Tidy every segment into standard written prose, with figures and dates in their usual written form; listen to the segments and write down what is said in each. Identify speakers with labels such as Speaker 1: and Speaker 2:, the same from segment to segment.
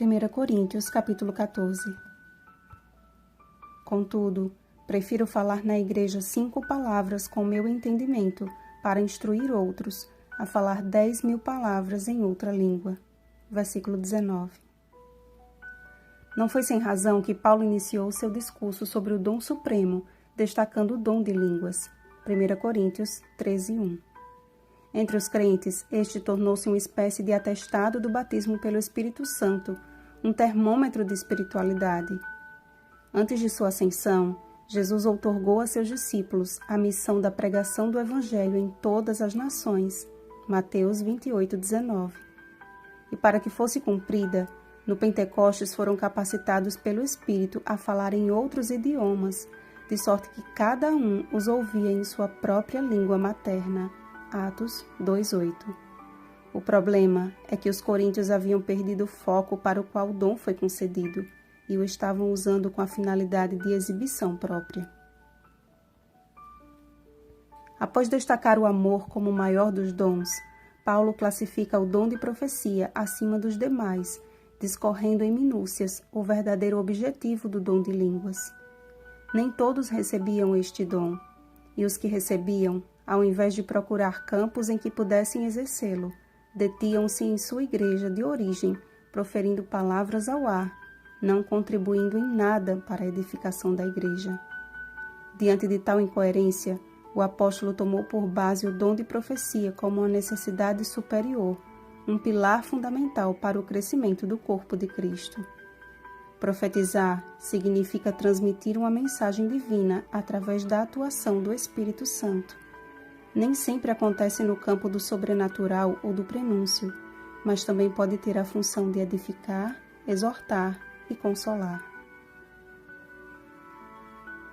Speaker 1: 1 Coríntios, capítulo 14. Contudo, prefiro falar na igreja 5 palavras com meu entendimento, para instruir outros, a falar 10.000 palavras em outra língua. Versículo 19. Não foi sem razão que Paulo iniciou seu discurso sobre o dom supremo, destacando o dom de línguas. 1 Coríntios 13:1. Entre os crentes, este tornou-se uma espécie de atestado do batismo pelo Espírito Santo, um termômetro de espiritualidade. Antes de sua ascensão, Jesus outorgou a seus discípulos a missão da pregação do Evangelho em todas as nações. Mateus 28:19. E para que fosse cumprida, no Pentecostes foram capacitados pelo Espírito a falar em outros idiomas, de sorte que cada um os ouvia em sua própria língua materna. Atos 2:8. O problema é que os coríntios haviam perdido o foco para o qual o dom foi concedido e o estavam usando com a finalidade de exibição própria. Após destacar o amor como o maior dos dons, Paulo classifica o dom de profecia acima dos demais, discorrendo em minúcias o verdadeiro objetivo do dom de línguas. Nem todos recebiam este dom, e os que recebiam, ao invés de procurar campos em que pudessem exercê-lo, detinham-se em sua igreja de origem, proferindo palavras ao ar, não contribuindo em nada para a edificação da igreja. Diante de tal incoerência, o apóstolo tomou por base o dom de profecia como uma necessidade superior, um pilar fundamental para o crescimento do corpo de Cristo. Profetizar significa transmitir uma mensagem divina através da atuação do Espírito Santo. Nem sempre acontece no campo do sobrenatural ou do prenúncio, mas também pode ter a função de edificar, exortar e consolar.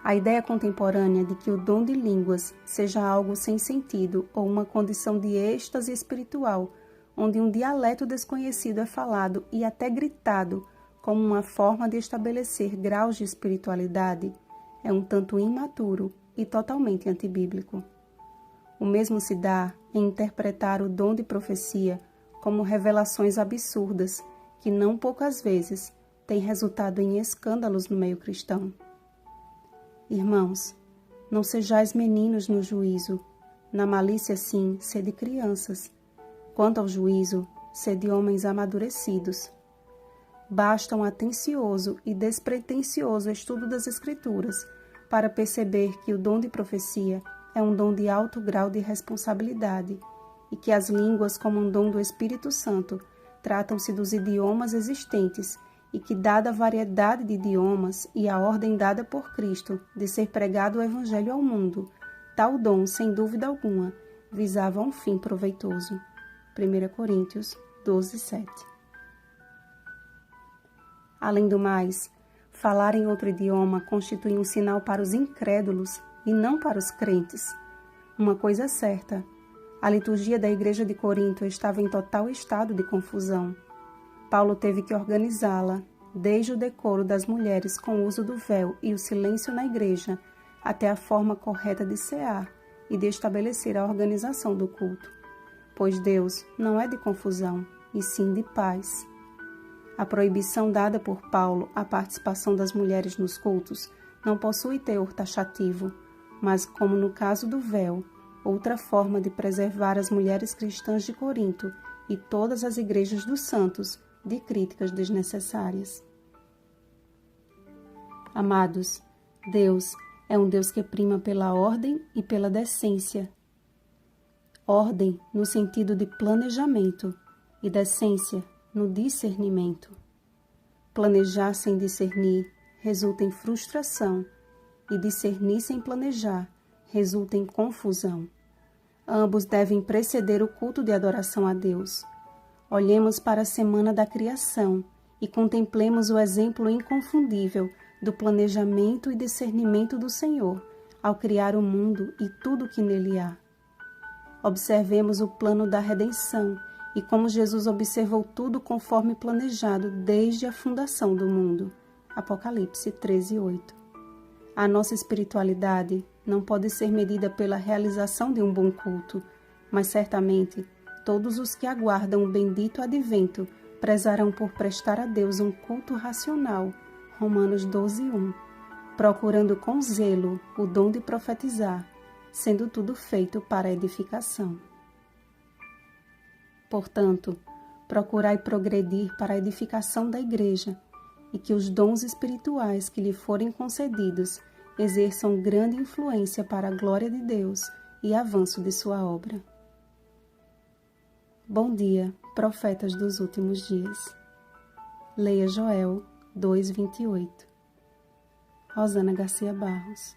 Speaker 1: A ideia contemporânea de que o dom de línguas seja algo sem sentido ou uma condição de êxtase espiritual, onde um dialeto desconhecido é falado e até gritado como uma forma de estabelecer graus de espiritualidade, é um tanto imaturo e totalmente antibíblico. O mesmo se dá em interpretar o dom de profecia como revelações absurdas que não poucas vezes têm resultado em escândalos no meio cristão. Irmãos, não sejais meninos no juízo, na malícia sim, sede crianças. Quanto ao juízo, sede homens amadurecidos. Basta um atencioso e despretensioso estudo das Escrituras para perceber que o dom de profecia é um dom de alto grau de responsabilidade e que as línguas, como um dom do Espírito Santo, tratam-se dos idiomas existentes e que, dada a variedade de idiomas e a ordem dada por Cristo de ser pregado o Evangelho ao mundo, tal dom, sem dúvida alguma, visava um fim proveitoso. 1 Coríntios 12:7. Além do mais, falar em outro idioma constitui um sinal para os incrédulos e não para os crentes. Uma coisa é certa, a liturgia da igreja de Corinto estava em total estado de confusão. Paulo teve que organizá-la, desde o decoro das mulheres com o uso do véu e o silêncio na igreja, até a forma correta de cear e de estabelecer a organização do culto. Pois Deus não é de confusão, e sim de paz. A proibição dada por Paulo à participação das mulheres nos cultos não possui teor taxativo, mas, como no caso do véu, outra forma de preservar as mulheres cristãs de Corinto e todas as igrejas dos santos de críticas desnecessárias. Amados, Deus é um Deus que prima pela ordem e pela decência. Ordem no sentido de planejamento e decência no discernimento. Planejar sem discernir resulta em frustração e discernir sem planejar resulta em confusão. Ambos devem preceder o culto de adoração a Deus. Olhemos para a semana da criação e contemplemos o exemplo inconfundível do planejamento e discernimento do Senhor ao criar o mundo e tudo o que nele há. Observemos o plano da redenção e como Jesus observou tudo conforme planejado desde a fundação do mundo. Apocalipse 13:8. A nossa espiritualidade não pode ser medida pela realização de um bom culto, mas certamente todos os que aguardam o bendito advento prezarão por prestar a Deus um culto racional, Romanos 12:1, procurando com zelo o dom de profetizar, sendo tudo feito para edificação. Portanto, procurai progredir para a edificação da Igreja e que os dons espirituais que lhe forem concedidos exerçam grande influência para a glória de Deus e avanço de sua obra. Bom dia, profetas dos últimos dias. Leia Joel 2:28. Rosana Garcia Barros.